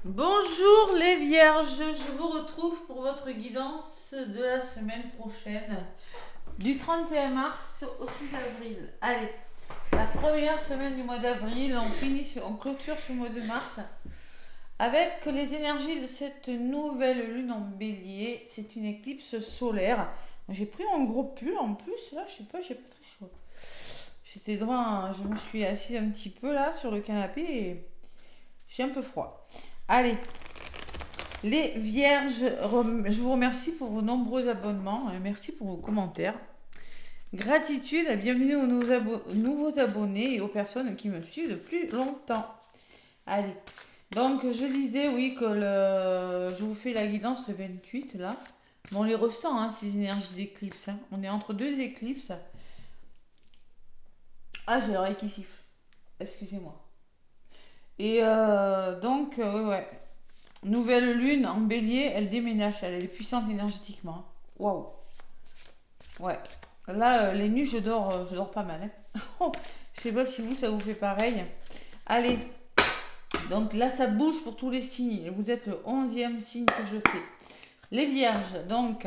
Bonjour les vierges, je vous retrouve pour votre guidance de la semaine prochaine, du 31 mars au 6 avril. Allez, la première semaine du mois d'avril, on clôture ce mois de mars avec les énergies de cette nouvelle lune en bélier. C'est une éclipse solaire. J'ai pris un gros pull en plus, là, je sais pas, j'ai pas très chaud. J'étais devant, je me suis assise un petit peu là sur le canapé et j'ai un peu froid. Allez, les vierges, je vous remercie pour vos nombreux abonnements, merci pour vos commentaires. Gratitude et bienvenue aux nouveaux abonnés et aux personnes qui me suivent depuis longtemps. Allez, donc je disais oui que je vous fais la guidance le 28 là. Bon, on les ressent, hein, ces énergies d'éclipse. Hein. On est entre deux éclipses. Ah, j'ai l'oreille qui siffle. Excusez-moi. Et ouais, ouais. Nouvelle lune en bélier, elle déménage, elle est puissante énergétiquement. Waouh. Ouais. Là, les nuits, je dors pas mal. Hein. Je sais pas si vous, ça vous fait pareil. Allez. Donc là, ça bouge pour tous les signes. Vous êtes le 11e signe que je fais. Les vierges, donc,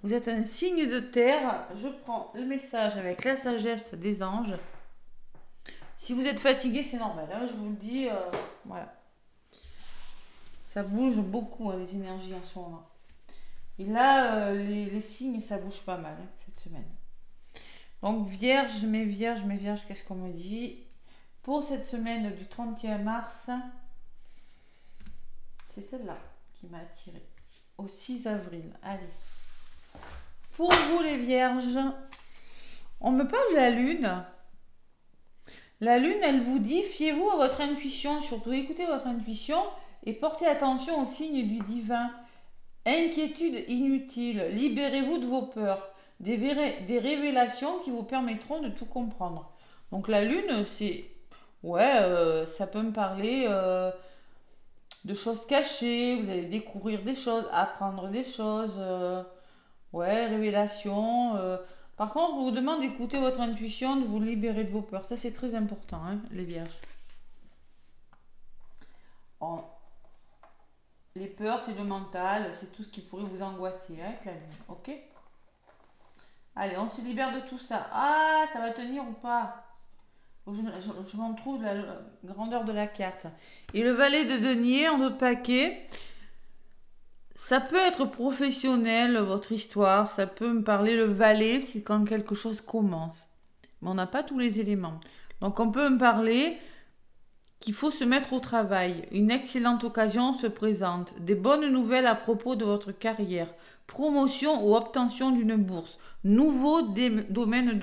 vous êtes un signe de terre. Je prends le message avec la sagesse des anges. Si vous êtes fatigué, c'est normal. Hein, je vous le dis. Voilà. Ça bouge beaucoup, hein, les énergies en ce moment. Et là, les signes, ça bouge pas mal hein, cette semaine. Donc, mes vierges, qu'est-ce qu'on me dit? Pour cette semaine du 31 mars, c'est celle-là qui m'a attirée. Au 6 avril. Allez. Pour vous, les vierges, on me parle de la lune. La lune, elle vous dit, fiez-vous à votre intuition, surtout écoutez votre intuition et portez attention aux signes du divin. Inquiétude inutile, libérez-vous de vos peurs, des révélations qui vous permettront de tout comprendre. Donc la lune, c'est... Ouais, ça peut me parler de choses cachées, vous allez découvrir des choses, apprendre des choses, ouais, révélations. Par contre, on vous demande d'écouter votre intuition, de vous libérer de vos peurs. Ça, c'est très important, hein, les vierges. Bon, les peurs, c'est le mental, c'est tout ce qui pourrait vous angoisser, hein, avec la lune, ok? Allez, on se libère de tout ça. Ah, ça va tenir ou pas? Je m'en trouve la grandeur de la carte. Et le valet de denier en autre paquet, ça peut être professionnel, votre histoire. Ça peut me parler, le valet, c'est quand quelque chose commence. Mais on n'a pas tous les éléments. Donc on peut me parler qu'il faut se mettre au travail. Une excellente occasion se présente. Des bonnes nouvelles à propos de votre carrière. Promotion ou obtention d'une bourse. Nouveau domaine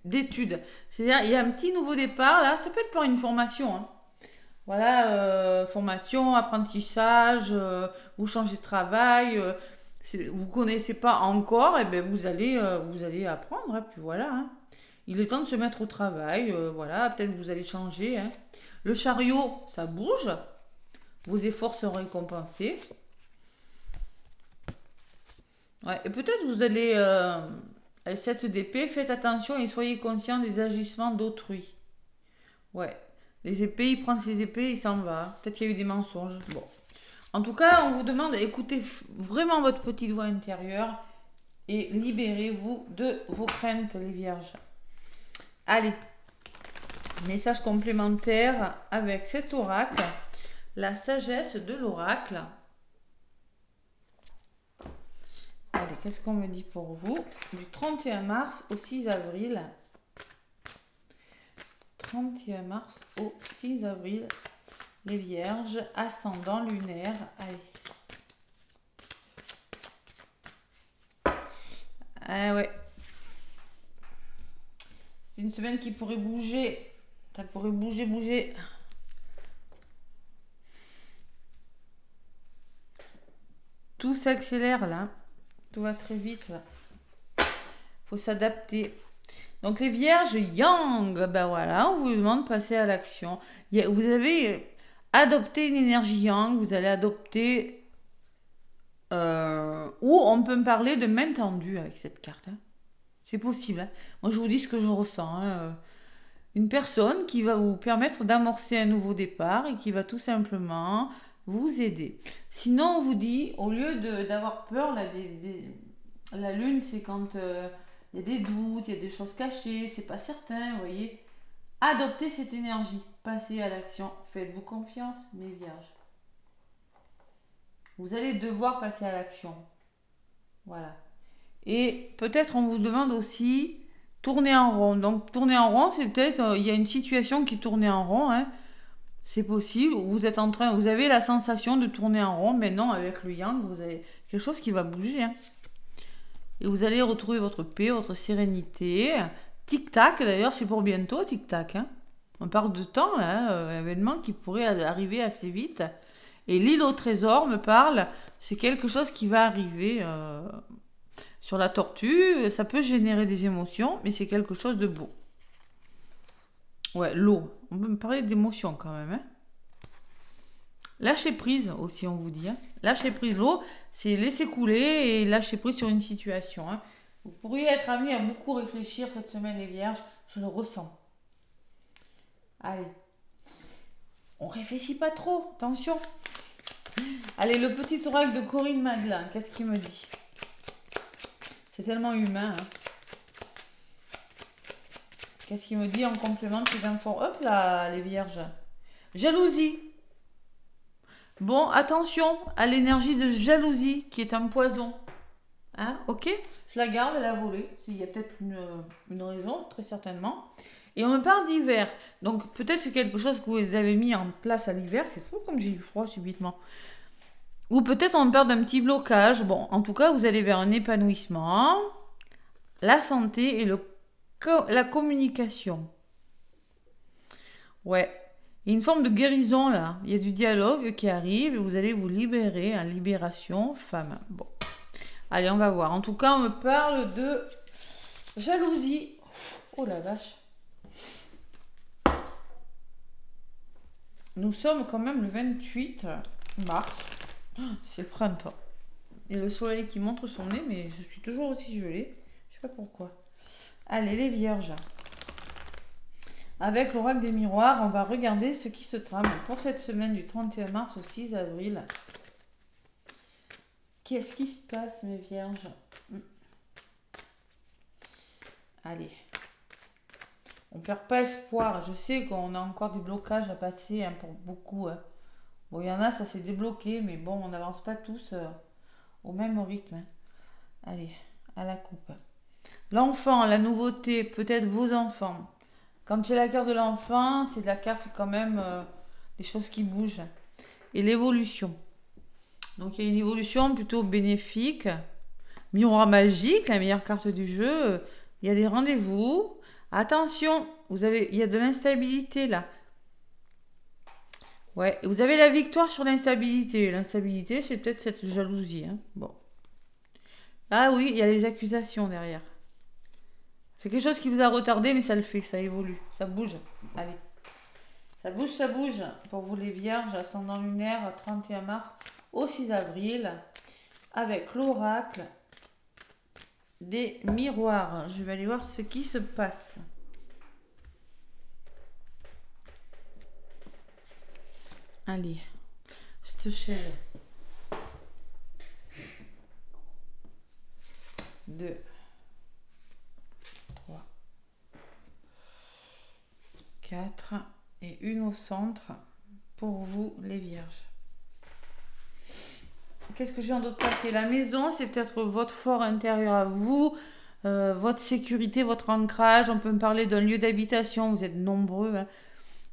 d'études. C'est-à-dire, il y a un petit nouveau départ, là, ça peut être par une formation. Hein. Voilà, formation, apprentissage, vous changez de travail, vous ne connaissez pas encore, et bien vous allez apprendre, hein, puis voilà. Hein. Il est temps de se mettre au travail, voilà, peut-être que vous allez changer. Hein. Le chariot, ça bouge. Vos efforts seront récompensés. Ouais, et peut-être vous allez, avec cette d'épée, faites attention et soyez conscient des agissements d'autrui. Ouais. Les épées, il prend ses épées, il s'en va. Peut-être qu'il y a eu des mensonges. Bon. En tout cas, on vous demande, écoutez vraiment votre petite voix intérieure et libérez-vous de vos craintes, les vierges. Allez, message complémentaire avec cet oracle. La sagesse de l'oracle. Allez, qu'est-ce qu'on me dit pour vous? Du 31 mars au 6 avril. 31 mars au 6 avril, les vierges, ascendant lunaire. Allez. Ah ouais. C'est une semaine qui pourrait bouger. Ça pourrait bouger, bouger. Tout s'accélère là. Tout va très vite là. Faut s'adapter. Donc les vierges yang, ben voilà, on vous demande de passer à l'action. Vous avez adopté une énergie yang, vous allez adopter... ou on peut me parler de main tendue avec cette carte. Hein. C'est possible. Hein. Moi je vous dis ce que je ressens. Hein. Une personne qui va vous permettre d'amorcer un nouveau départ et qui va tout simplement vous aider. Sinon, on vous dit, au lieu d'avoir peur, là, la lune, c'est quand il y a des doutes, il y a des choses cachées, c'est pas certain, vous voyez. Adoptez cette énergie, passez à l'action, faites-vous confiance, mes vierges. Vous allez devoir passer à l'action. Voilà. Et peut-être on vous demande aussi tourner en rond. Donc tourner en rond, c'est peut-être il y a une situation qui tourne en rond, hein. C'est possible. Vous êtes en train, vous avez la sensation de tourner en rond. Maintenant avec le yang, vous avez quelque chose qui va bouger, hein. Et vous allez retrouver votre paix, votre sérénité. Tic tac. D'ailleurs, c'est pour bientôt, tic tac, hein. On parle de temps là, événement qui pourrait arriver assez vite. Et l'île au trésor me parle, c'est quelque chose qui va arriver. Sur la tortue, ça peut générer des émotions, mais c'est quelque chose de beau. Ouais, l'eau. On peut me parler d'émotions quand même, hein. Lâcher prise aussi, on vous dit, hein. Lâcher prise, l'eau, c'est laisser couler et lâcher prise sur une situation, hein. Vous pourriez être amené à beaucoup réfléchir cette semaine, les vierges. Je le ressens. Allez. On réfléchit pas trop, attention. Allez, le petit oracle de Corinne Madelin, qu'est-ce qu'il me dit? C'est tellement humain, hein. Qu'est-ce qu'il me dit en complément de ces infos? Hop là, les vierges. Jalousie. Bon, attention à l'énergie de jalousie qui est un poison. Hein, ok? Je la garde, elle a volé. Il y a peut-être une raison, très certainement. Et on me parle d'hiver. Donc peut-être c'est quelque chose que vous avez mis en place à l'hiver. C'est fou comme j'ai eu froid subitement. Ou peut-être on me parle d'un petit blocage. Bon, en tout cas, vous allez vers un épanouissement, la santé et la communication. Ouais. Il y a une forme de guérison là. Il y a du dialogue qui arrive et vous allez vous libérer. Libération femme. Bon. Allez, on va voir. En tout cas, on me parle de jalousie. Oh la vache. Nous sommes quand même le 28 mars. C'est le printemps. Et le soleil qui montre son nez, mais je suis toujours aussi gelée. Je sais pas pourquoi. Allez, les vierges. Avec l'oracle des miroirs, on va regarder ce qui se trame pour cette semaine du 31 mars au 6 avril. Qu'est-ce qui se passe, mes vierges? Allez. On perd pas espoir. Je sais qu'on a encore des blocages à passer, hein, pour beaucoup, hein. Bon, il y en a, ça s'est débloqué, mais bon, on n'avance pas tous au même rythme, hein. Allez, à la coupe. L'enfant, la nouveauté, peut-être vos enfants. Quand c'est la carte de l'enfant, c'est de la carte quand même des choses qui bougent. Et l'évolution. Donc il y a une évolution plutôt bénéfique. Miroir magique, la meilleure carte du jeu. Il y a des rendez-vous. Attention, il y a de l'instabilité là. Ouais, vous avez la victoire sur l'instabilité. L'instabilité, c'est peut-être cette jalousie, hein. Bon. Ah oui, il y a les accusations derrière. C'est quelque chose qui vous a retardé, mais ça le fait, ça évolue, ça bouge. Allez. Ça bouge, ça bouge. Pour vous les vierges, ascendant lunaire, 31 mars au 6 avril, avec l'oracle des miroirs. Je vais aller voir ce qui se passe. Allez, je te chaise. 2, 3, 4 et une au centre pour vous les vierges. Qu'est-ce que j'ai en d'autre paquet? La maison, c'est peut-être votre fort intérieur à vous, votre sécurité, votre ancrage. On peut me parler d'un lieu d'habitation, vous êtes nombreux, hein.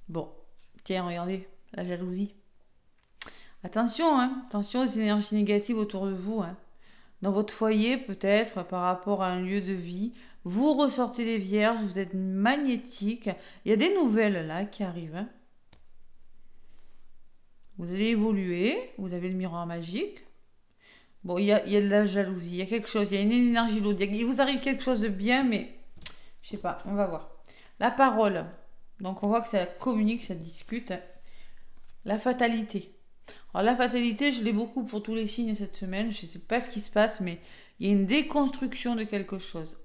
Bon, tiens, regardez, la jalousie. Attention, hein, attention aux énergies négatives autour de vous, hein. Dans votre foyer, peut-être, par rapport à un lieu de vie, vous ressortez les vierges, vous êtes magnétique. Il y a des nouvelles là qui arrivent, hein. Vous allez évoluer, vous avez le miroir magique. Bon, il y a de la jalousie, il y a quelque chose, il y a une énergie lourde. Il vous arrive quelque chose de bien, mais je sais pas, on va voir. La parole. Donc on voit que ça communique, ça discute. La fatalité. Alors la fatalité, je l'ai beaucoup pour tous les signes cette semaine. Je ne sais pas ce qui se passe, mais il y a une déconstruction de quelque chose.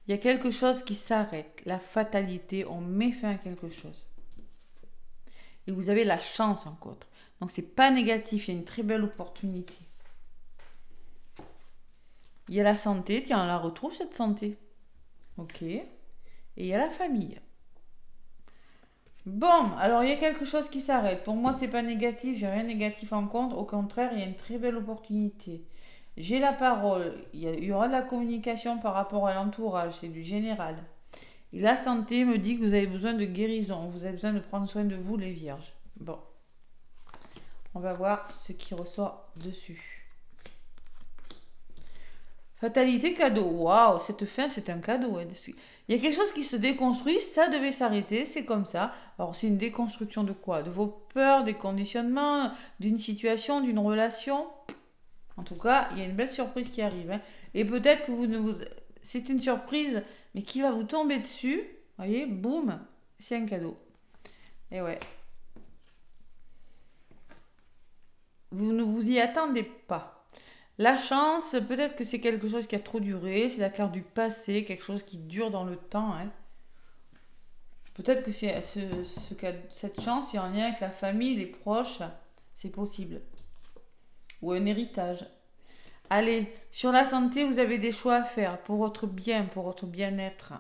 Il y a quelque chose qui s'arrête. La fatalité, on met fin à quelque chose. Et vous avez la chance encore. Donc, c'est pas négatif. Il y a une très belle opportunité. Il y a la santé. Tiens, on la retrouve, cette santé. Ok. Et il y a la famille. Bon, alors il y a quelque chose qui s'arrête. Pour moi, c'est pas négatif, j'ai rien de négatif en compte. Au contraire, il y a une très belle opportunité. J'ai la parole, il y aura de la communication par rapport à l'entourage, c'est du général. Et la santé me dit que vous avez besoin de guérison, vous avez besoin de prendre soin de vous, les vierges. Bon, on va voir ce qui ressort dessus. Fatalité cadeau. Waouh, cette fin, c'est un cadeau. Hein. Il y a quelque chose qui se déconstruit, ça devait s'arrêter, c'est comme ça. Alors, c'est une déconstruction de quoi? De vos peurs, des conditionnements, d'une situation, d'une relation. En tout cas, il y a une belle surprise qui arrive. Hein. Et peut-être que vous ne vous... C'est une surprise, mais qui va vous tomber dessus. Vous voyez, boum, c'est un cadeau. Et ouais. Vous ne vous y attendez pas. La chance, peut-être que c'est quelque chose qui a trop duré, c'est la carte du passé, quelque chose qui dure dans le temps. Hein. Peut-être que cette chance est en lien avec la famille, les proches, c'est possible. Ou un héritage. Allez, sur la santé, vous avez des choix à faire pour votre bien, pour votre bien-être.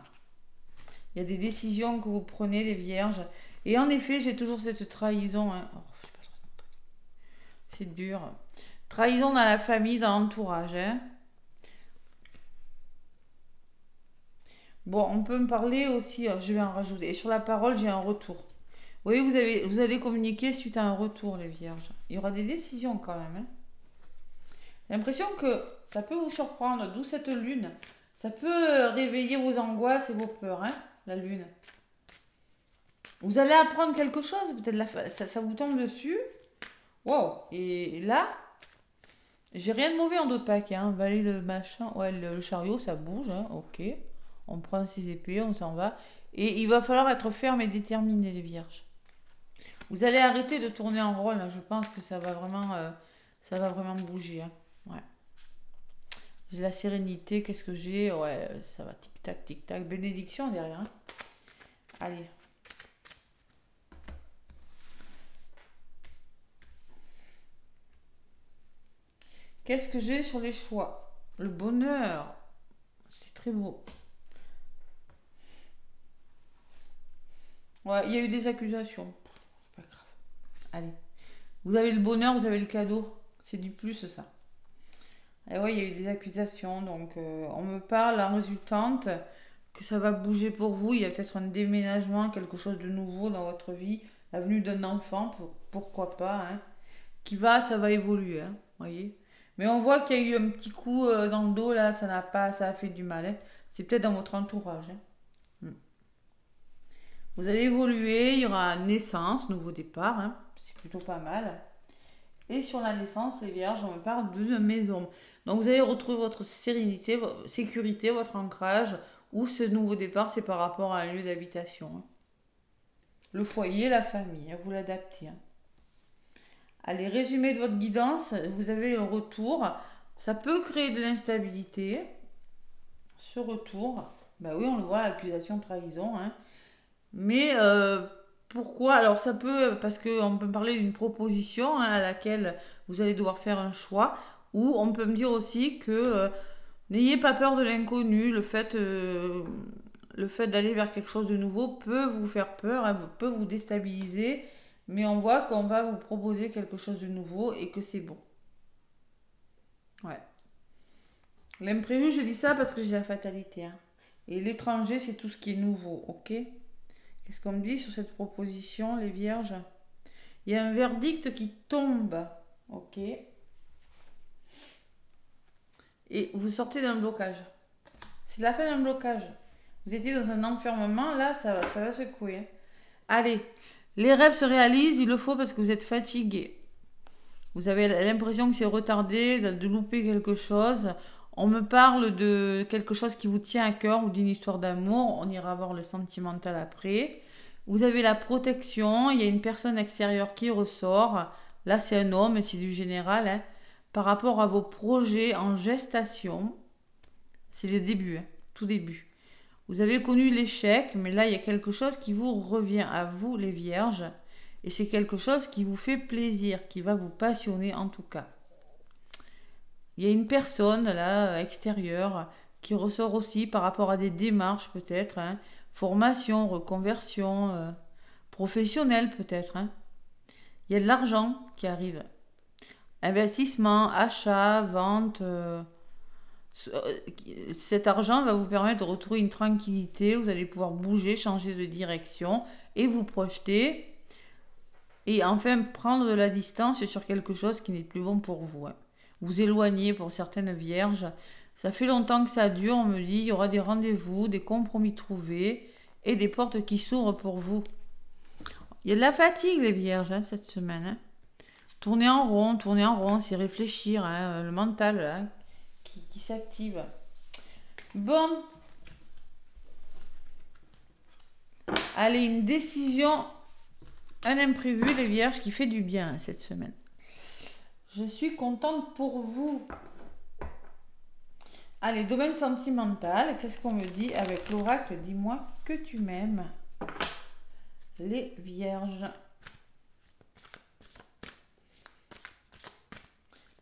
Il y a des décisions que vous prenez, les vierges. Et en effet, j'ai toujours cette trahison. Hein. Oh, c'est dur. Trahison dans la famille, dans l'entourage. Hein. Bon, on peut me parler aussi, je vais en rajouter. Et sur la parole, j'ai un retour. Oui, vous allez communiquer suite à un retour, les vierges. Il y aura des décisions quand même. Hein. J'ai l'impression que ça peut vous surprendre, d'où cette lune. Ça peut réveiller vos angoisses et vos peurs, hein, la lune. Vous allez apprendre quelque chose, peut-être ça vous tombe dessus. Wow, et là, j'ai rien de mauvais en d'autres paquets. Hein. Valer le machin, ouais, le chariot, ça bouge, hein, ok. On prend ses épées, on s'en va. Et il va falloir être ferme et déterminé, les vierges. Vous allez arrêter de tourner en rôle, hein. Je pense que ça va vraiment bouger. Hein. Ouais. J'ai la sérénité, qu'est-ce que j'ai? Ouais, ça va, tic-tac, tic-tac. Bénédiction derrière. Hein. Allez. Qu'est-ce que j'ai sur les choix? Le bonheur. C'est très beau. Ouais, il y a eu des accusations. C'est pas grave. Allez. Vous avez le bonheur, vous avez le cadeau. C'est du plus, ça. Et ouais, il y a eu des accusations. Donc, on me parle, la résultante, que ça va bouger pour vous. Il y a peut-être un déménagement, quelque chose de nouveau dans votre vie. La venue d'un enfant, pourquoi pas. Hein, ça va évoluer. Hein, voyez. Mais on voit qu'il y a eu un petit coup dans le dos, là. Ça a fait du mal. Hein. C'est peut-être dans votre entourage. Hein. Hmm. Vous allez évoluer, il y aura naissance, nouveau départ. Hein, c'est plutôt pas mal. Et sur la naissance, les vierges, on me parle d'une maison. Donc vous allez retrouver votre sérénité, votre sécurité, votre ancrage, ou ce nouveau départ, c'est par rapport à un lieu d'habitation. Hein. Le foyer, la famille, hein, vous l'adaptez. Hein. Allez, résumé de votre guidance, vous avez le retour. Ça peut créer de l'instabilité. Ce retour, bah oui, on le voit, accusation, trahison. Hein. Mais pourquoi? Alors ça peut, parce qu'on peut me parler d'une proposition hein, à laquelle vous allez devoir faire un choix, ou on peut me dire aussi que n'ayez pas peur de l'inconnu, le fait d'aller vers quelque chose de nouveau peut vous faire peur, hein, peut vous déstabiliser, mais on voit qu'on va vous proposer quelque chose de nouveau et que c'est bon. Ouais. L'imprévu, je dis ça parce que j'ai la fatalité. Hein. Et l'étranger, c'est tout ce qui est nouveau, ok? Qu'est-ce qu'on me dit sur cette proposition, les vierges? Il y a un verdict qui tombe. Ok. Et vous sortez d'un blocage. C'est la fin d'un blocage. Vous étiez dans un enfermement, là, ça va secouer. Hein. Allez, les rêves se réalisent, il le faut parce que vous êtes fatigué. Vous avez l'impression que c'est retardé, de louper quelque chose. On me parle de quelque chose qui vous tient à cœur ou d'une histoire d'amour. On ira voir le sentimental après. Vous avez la protection, il y a une personne extérieure qui ressort. Là, c'est un homme, c'est du général. Hein. Par rapport à vos projets en gestation, c'est le début, hein, tout début. Vous avez connu l'échec, mais là, il y a quelque chose qui vous revient à vous, les vierges. Et c'est quelque chose qui vous fait plaisir, qui va vous passionner en tout cas. Il y a une personne là, extérieure, qui ressort aussi par rapport à des démarches peut-être, hein, formation, reconversion, professionnelle peut-être. Hein. Il y a de l'argent qui arrive. Investissement, achat, vente. Cet argent va vous permettre de retrouver une tranquillité. Vous allez pouvoir bouger, changer de direction et vous projeter. Et enfin prendre de la distance sur quelque chose qui n'est plus bon pour vous. Hein. Vous éloigner pour certaines vierges. Ça fait longtemps que ça dure, on me dit, il y aura des rendez-vous, des compromis trouvés et des portes qui s'ouvrent pour vous. Il y a de la fatigue les vierges hein, cette semaine. Hein. Tourner en rond, c'est réfléchir, hein, le mental hein, qui s'active. Bon. Allez, une décision, un imprévu les vierges qui fait du bien hein, cette semaine. Je suis contente pour vous. Allez, domaine sentimental, qu'est-ce qu'on me dit avec l'oracle? Dis-moi que tu m'aimes. Les vierges.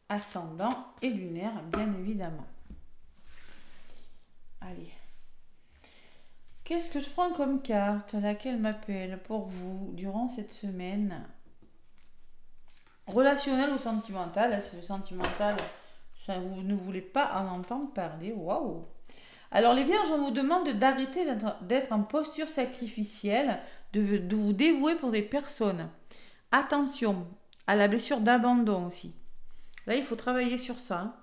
Ascendant et lunaire, bien évidemment. Allez. Qu'est-ce que je prends comme carte? Laquelle m'appelle pour vous durant cette semaine? Relationnel ou sentimental? C'est le sentimental, ça, vous ne voulez pas en entendre parler. Waouh! Alors les vierges, on vous demande d'arrêter d'être en posture sacrificielle, de vous dévouer pour des personnes. Attention à la blessure d'abandon aussi. Là, il faut travailler sur ça.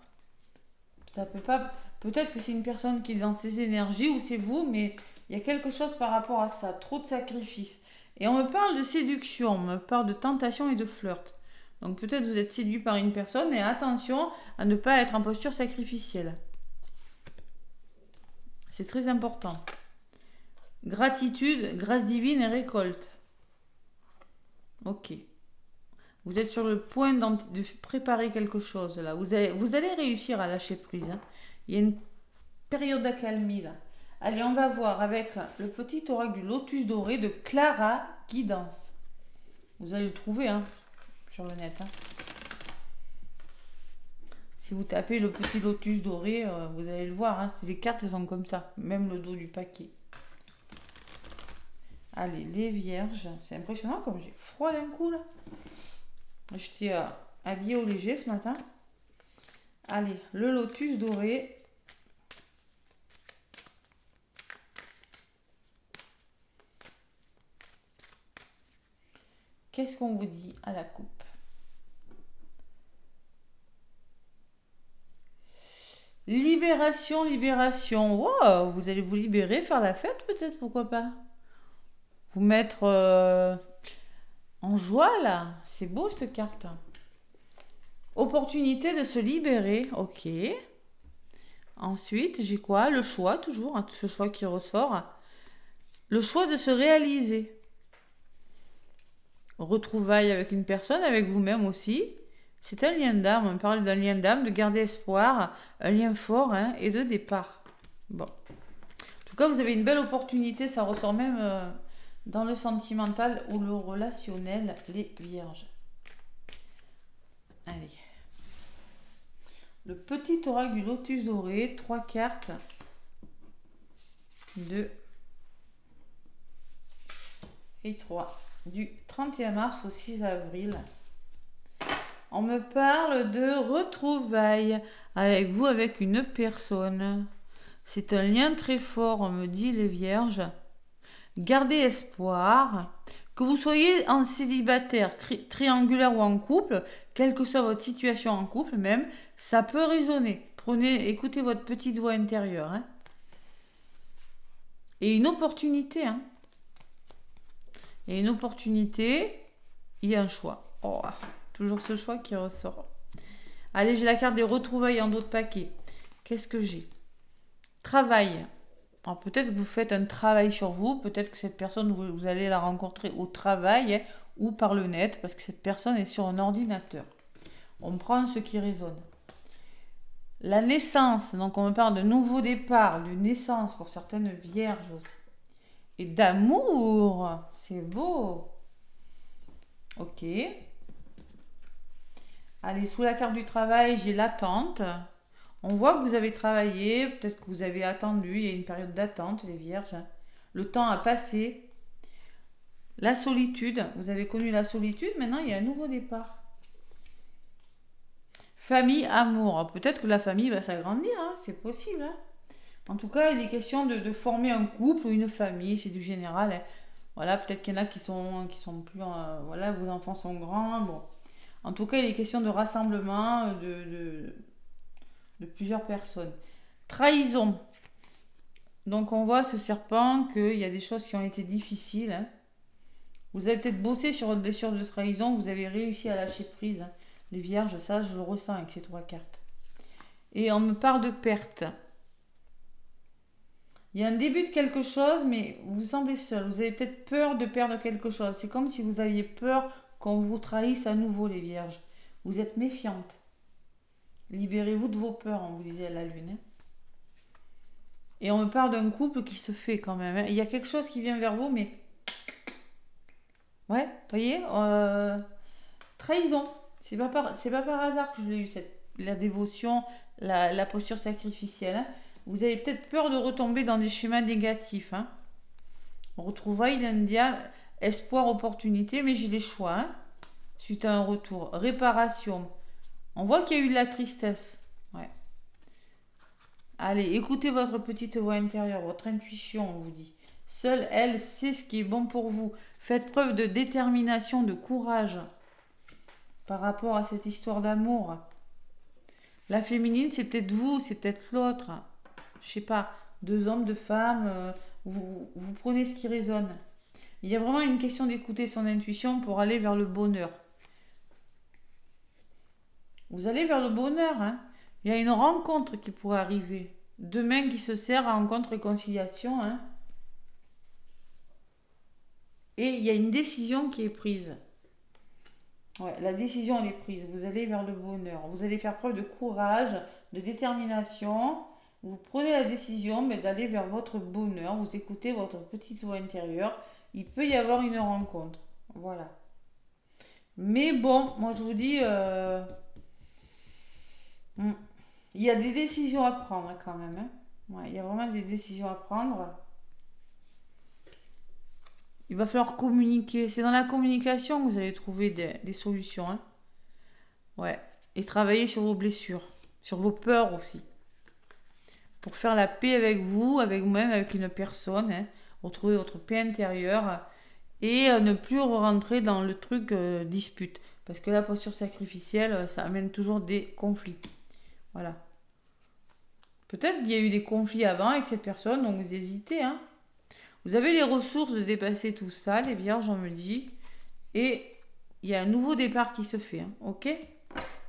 Ça peut pas. Peut-être que c'est une personne qui est dans ses énergies ou c'est vous, mais il y a quelque chose par rapport à ça. Trop de sacrifices. Et on me parle de séduction, on me parle de tentation et de flirt. Donc peut-être vous êtes séduit par une personne, mais attention à ne pas être en posture sacrificielle. C'est très important. Gratitude, grâce divine et récolte. Ok. Vous êtes sur le point de préparer quelque chose là. Vous allez réussir à lâcher prise. Hein. Il y a une période d'accalmie là. Allez, on va voir avec le petit oracle du lotus doré de Clara Guidance. Vous allez le trouver hein, sur le net. Hein. Si vous tapez le petit lotus doré, vous allez le voir. Hein. Les cartes elles sont comme ça, même le dos du paquet. Allez, les vierges. C'est impressionnant comme j'ai froid d'un coup là. J'étais habillée au léger ce matin. Allez, le lotus doré. Qu'est-ce qu'on vous dit à la coupe? Libération, libération. Wow, vous allez vous libérer, faire la fête peut-être, pourquoi pas? Vous mettre en joie là. C'est beau cette carte. Opportunité de se libérer, ok. Ensuite, j'ai quoi? Le choix, toujours, hein, ce choix qui ressort. Le choix de se réaliser. Retrouvailles avec une personne, avec vous-même aussi. C'est un lien d'âme, on parle d'un lien d'âme, de garder espoir, un lien fort hein, et de départ. Bon. En tout cas, vous avez une belle opportunité, ça ressort même dans le sentimental ou le relationnel, les vierges. Allez. Le petit oracle du lotus doré, 3 cartes. 2 et 3. Du 31 mars au 6 avril. On me parle de retrouvailles avec vous, avec une personne. C'est un lien très fort, on me dit les vierges. Gardez espoir. Que vous soyez en célibataire, triangulaire ou en couple, quelle que soit votre situation en couple même, ça peut résonner. Écoutez votre petite voix intérieure. Hein. Et une opportunité. Hein. Et une opportunité, il y a un choix. Oh, toujours ce choix qui ressort. Allez, j'ai la carte des retrouvailles en d'autres paquets. Qu'est-ce que j'ai? Travail. Alors peut-être que vous faites un travail sur vous, peut-être que cette personne, vous allez la rencontrer au travail hein, ou par le net, parce que cette personne est sur un ordinateur. On prend ce qui résonne. La naissance, donc on me parle de nouveau départ, de naissance pour certaines vierges aussi. Et d'amour, c'est beau. Ok. Allez, sous la carte du travail, j'ai l'attente. On voit que vous avez travaillé, peut-être que vous avez attendu, il y a une période d'attente, les vierges. Le temps a passé. La solitude, vous avez connu la solitude, maintenant il y a un nouveau départ. Famille, amour. Peut-être que la famille va s'agrandir, hein, c'est possible. Hein. En tout cas, il est question de former un couple ou une famille, c'est du général. Hein. Voilà, peut-être qu'il y en a qui sont plus. Voilà, vos enfants sont grands. Bon. En tout cas, il est question de rassemblement de plusieurs personnes. Trahison. Donc, on voit ce serpent qu'il y a des choses qui ont été difficiles. Hein. Vous avez peut-être bossé sur votre blessure de trahison, vous avez réussi à lâcher prise. Hein. Les vierges, ça, je le ressens avec ces 3 cartes. Et on me parle de perte. Il y a un début de quelque chose, mais vous semblez seul. Vous avez peut-être peur de perdre quelque chose. C'est comme si vous aviez peur qu'on vous trahisse à nouveau, les vierges. Vous êtes méfiante. Libérez-vous de vos peurs, on vous disait à la lune. Hein. Et on me parle d'un couple qui se fait quand même. Hein. Il y a quelque chose qui vient vers vous, mais... Ouais, vous voyez trahison. C'est pas par hasard que je l'ai eu, la dévotion, la posture sacrificielle. Hein. Vous avez peut-être peur de retomber dans des schémas négatifs. Hein. Retrouvailles d'India, espoir, opportunité, mais j'ai les choix. Hein. Suite à un retour. Réparation. On voit qu'il y a eu de la tristesse. Ouais. Allez, écoutez votre petite voix intérieure, votre intuition, on vous dit. Seule elle sait ce qui est bon pour vous. Faites preuve de détermination, de courage par rapport à cette histoire d'amour. La féminine, c'est peut-être vous, c'est peut-être l'autre. Je sais pas, 2 hommes, 2 femmes, vous prenez ce qui résonne. Il y a vraiment une question d'écouter son intuition pour aller vers le bonheur. Vous allez vers le bonheur, hein. Il y a une rencontre qui pourrait arriver. 2 mains qui se serrent à rencontre-réconciliation, hein. Et il y a une décision qui est prise. Ouais, la décision elle est prise. Vous allez vers le bonheur. Vous allez faire preuve de courage, de détermination. Vous prenez la décision d'aller vers votre bonheur. Vous écoutez votre petite voix intérieure. Il peut y avoir une rencontre. Voilà. Mais bon, moi je vous dis, il y a des décisions à prendre quand même. Hein. Ouais, il y a vraiment des décisions à prendre. Il va falloir communiquer. C'est dans la communication que vous allez trouver des solutions. Hein. Ouais. Et travailler sur vos blessures, sur vos peurs aussi. Pour faire la paix avec vous, avec vous-même, avec une personne. Hein. Retrouver votre paix intérieure. Et ne plus rentrer dans le truc dispute. Parce que la posture sacrificielle, ça amène toujours des conflits. Voilà. Peut-être qu'il y a eu des conflits avant avec cette personne, donc vous hésitez. Hein. Vous avez les ressources de dépasser tout ça, les vierges, on me dit. Et il y a un nouveau départ qui se fait. Hein. Ok.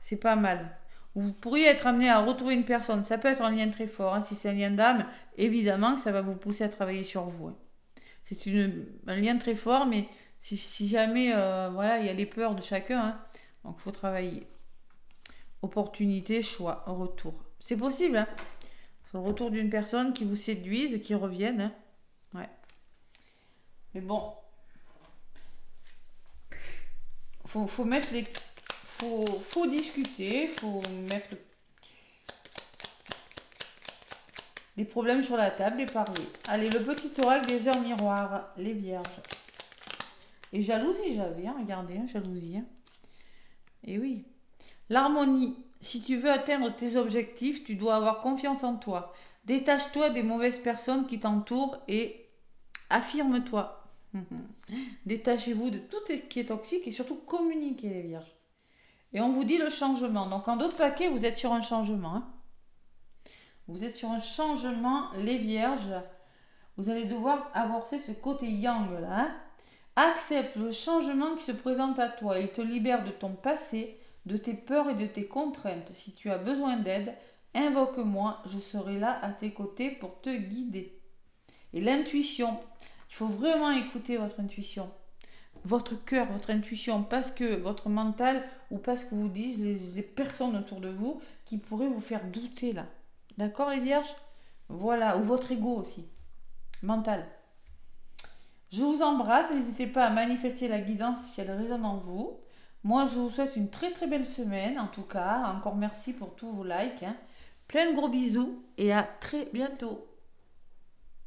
C'est pas mal. Vous pourriez être amené à retrouver une personne. Ça peut être un lien très fort. Hein. Si c'est un lien d'âme, évidemment que ça va vous pousser à travailler sur vous. Hein. C'est un lien très fort, mais si jamais voilà, il y a les peurs de chacun, hein. Donc il faut travailler. Opportunité, choix, retour. C'est possible, hein. C'est le retour d'une personne qui vous séduise, qui revienne. Hein. Ouais. Mais bon, faut mettre les. Faut discuter, faut mettre des problèmes sur la table et parler. Allez, le petit oracle des heures miroirs, les vierges. Et jalousie, j'avais, hein, regardez, hein, jalousie. Hein. Et oui. L'harmonie. Si tu veux atteindre tes objectifs, tu dois avoir confiance en toi. Détache-toi des mauvaises personnes qui t'entourent et affirme-toi. Détachez-vous de tout ce qui est toxique et surtout communiquez, les vierges. Et on vous dit le changement. Donc en d'autres paquets, vous êtes sur un changement. Hein. Vous êtes sur un changement, les vierges. Vous allez devoir avancer ce côté yang là. Hein. Accepte le changement qui se présente à toi. Il te libère de ton passé, de tes peurs et de tes contraintes. Si tu as besoin d'aide, invoque-moi, je serai là à tes côtés pour te guider. Et l'intuition, il faut vraiment écouter votre intuition. Votre cœur, votre intuition, parce que votre mental ou parce que vous disent les personnes autour de vous qui pourraient vous faire douter là. D'accord les vierges. Voilà, ou votre ego aussi, mental. Je vous embrasse, n'hésitez pas à manifester la guidance si elle résonne en vous. Moi, je vous souhaite une très très belle semaine, en tout cas. Encore merci pour tous vos likes, hein. Plein de gros bisous et à très bientôt.